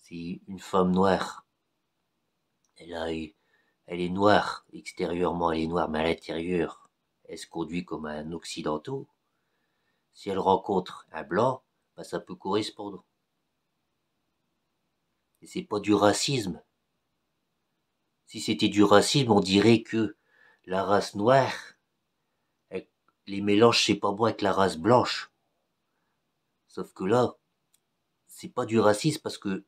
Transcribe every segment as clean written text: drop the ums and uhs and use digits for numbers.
c'est une femme noire. Elle a, elle est noire, extérieurement elle est noire, mais à l'intérieur, elle se conduit comme un occidentaux. Si elle rencontre un blanc, bah ça peut correspondre. Et c'est pas du racisme. Si c'était du racisme, on dirait que la race noire, elle, les mélanges c'est pas bon avec la race blanche. Sauf que là, c'est pas du racisme parce que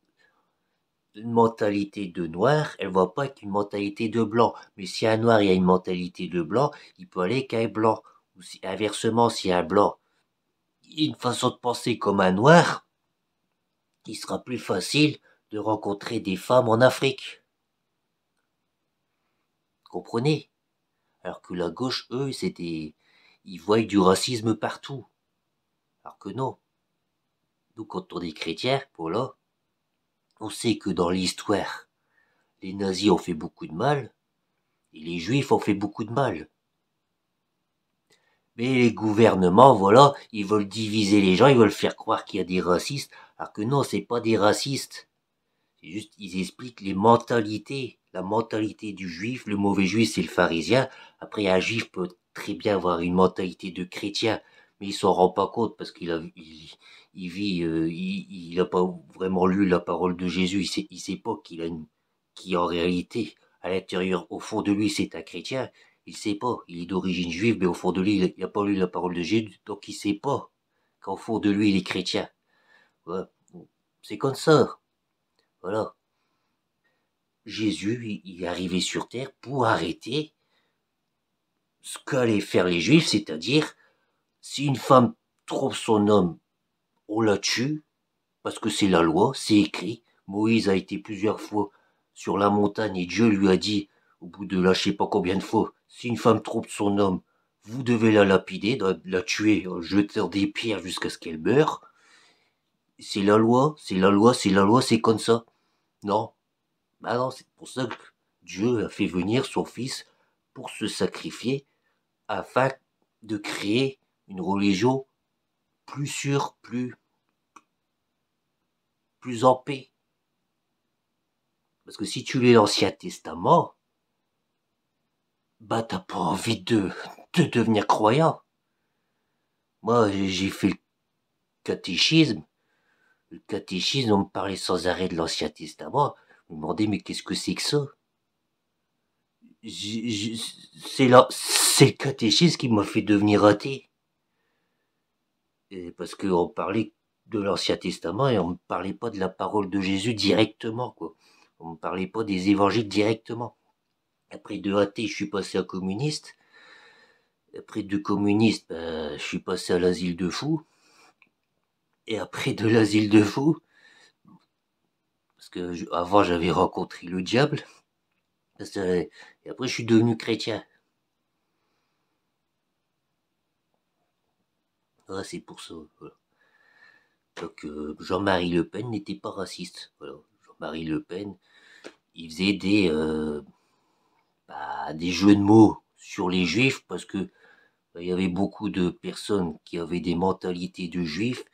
une mentalité de noir, elle va pas avec une mentalité de blanc. Mais si un noir il a une mentalité de blanc, il peut aller qu'un blanc. Ou si, inversement, si un blanc a une façon de penser comme un noir, il sera plus facile de rencontrer des femmes en Afrique. Comprenez? Alors que la gauche, eux, c'était, ils voient du racisme partout. Alors que non. Nous, quand on est chrétien, voilà, on sait que dans l'histoire, les nazis ont fait beaucoup de mal, et les juifs ont fait beaucoup de mal. Mais les gouvernements, voilà, ils veulent diviser les gens, ils veulent faire croire qu'il y a des racistes, alors que non, c'est pas des racistes. C'est juste, ils expliquent les mentalités, la mentalité du juif. Le mauvais juif, c'est le pharisien. Après, un juif peut très bien avoir une mentalité de chrétien, mais il s'en rend pas compte parce il vit, il a pas vraiment lu la parole de Jésus. Il sait pas qu'il en réalité, à l'intérieur, au fond de lui, c'est un chrétien. Il sait pas. Il est d'origine juive, mais au fond de lui, il a pas lu la parole de Jésus, donc il sait pas qu'au fond de lui, il est chrétien. Voilà. C'est comme ça. Voilà. Jésus, il est arrivé sur terre pour arrêter ce qu'allaient faire les juifs, c'est-à-dire, si une femme trompe son homme, on la tue, parce que c'est la loi, c'est écrit. Moïse a été plusieurs fois sur la montagne et Dieu lui a dit, au bout de là, je sais pas combien de fois, si une femme trompe son homme, vous devez la lapider, la tuer en jetant des pierres jusqu'à ce qu'elle meure. C'est la loi, c'est la loi, c'est la loi, c'est comme ça. Non, bah non, c'est pour ça que Dieu a fait venir son fils pour se sacrifier afin de créer une religion plus sûre, plus en paix. Parce que si tu lis l'Ancien Testament, bah t'as pas envie de devenir croyant. Moi, j'ai fait le catéchisme. Le catéchisme, on me parlait sans arrêt de l'Ancien Testament. Je me demandais, mais qu'est-ce que c'est que ça? C'est le catéchisme qui m'a fait devenir athée. Et parce qu'on parlait de l'Ancien Testament et on me parlait pas de la parole de Jésus directement, quoi. On me parlait pas des évangiles directement. Après de athée, je suis passé à communiste. Après de communiste, ben, je suis passé à l'asile de fous. Et après de l'asile de fous, parce que avant j'avais rencontré le diable, et après je suis devenu chrétien. Voilà, c'est pour ça. Voilà. Donc Jean-Marie Le Pen n'était pas raciste. Voilà. Jean-Marie Le Pen, il faisait des jeux de mots sur les juifs parce que il y avait beaucoup de personnes qui avaient des mentalités de juifs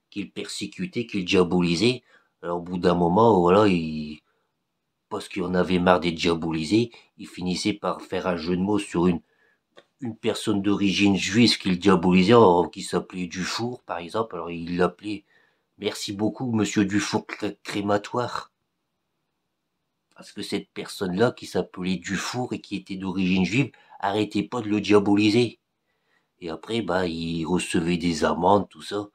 qu'ils persécutaient, qu'ils diabolisaient. Alors au bout d'un moment, voilà, parce qu'il en avait marre d'être diabolisé, il finissait par faire un jeu de mots sur une personne d'origine juive qu'il diabolisait, qui s'appelait Dufour, par exemple. Alors il l'appelait merci beaucoup, monsieur Dufour crématoire. Parce que cette personne-là, qui s'appelait Dufour et qui était d'origine juive, arrêtait pas de le diaboliser. Et après, bah, il recevait des amendes, tout ça.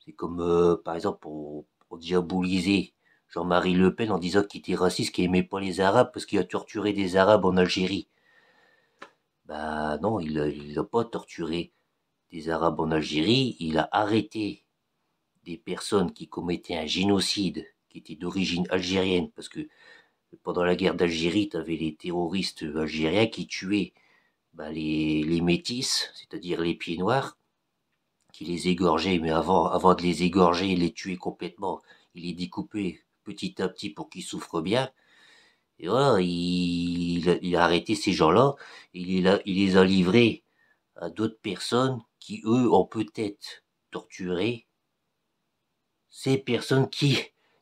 C'est comme, par exemple, on diabolisait Jean-Marie Le Pen en disant qu'il était raciste, qu'il aimait pas les Arabes parce qu'il a torturé des Arabes en Algérie. Bah non, il a pas torturé des Arabes en Algérie, il a arrêté des personnes qui commettaient un génocide, qui étaient d'origine algérienne, parce que pendant la guerre d'Algérie, tu avais les terroristes algériens qui tuaient les métis, c'est-à-dire les pieds noirs, qui les égorgeaient, mais avant de les égorger et les tuer complètement, il les découpait petit à petit pour qu'ils souffrent bien. Et voilà, il a arrêté ces gens-là, il les a livrés à d'autres personnes qui, eux, ont peut-être torturé ces personnes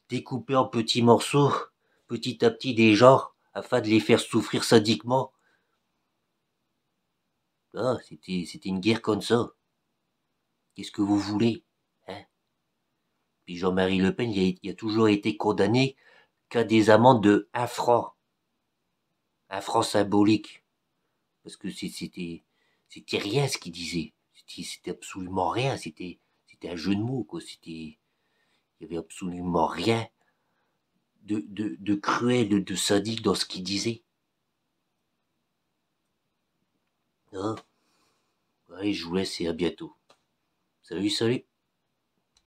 découper en petits morceaux, petit à petit des gens, afin de les faire souffrir sadiquement. Ah, c'était une guerre comme ça. Qu'est-ce que vous voulez, hein? Puis Jean-Marie Le Pen, il a toujours été condamné qu'à des amendes de 1 franc. 1 franc symbolique. Parce que c'était rien ce qu'il disait. C'était absolument rien. C'était un jeu de mots, quoi. Il y avait absolument rien de cruel, de sadique dans ce qu'il disait. Hein? Allez, je vous laisse et à bientôt. Salut, salut.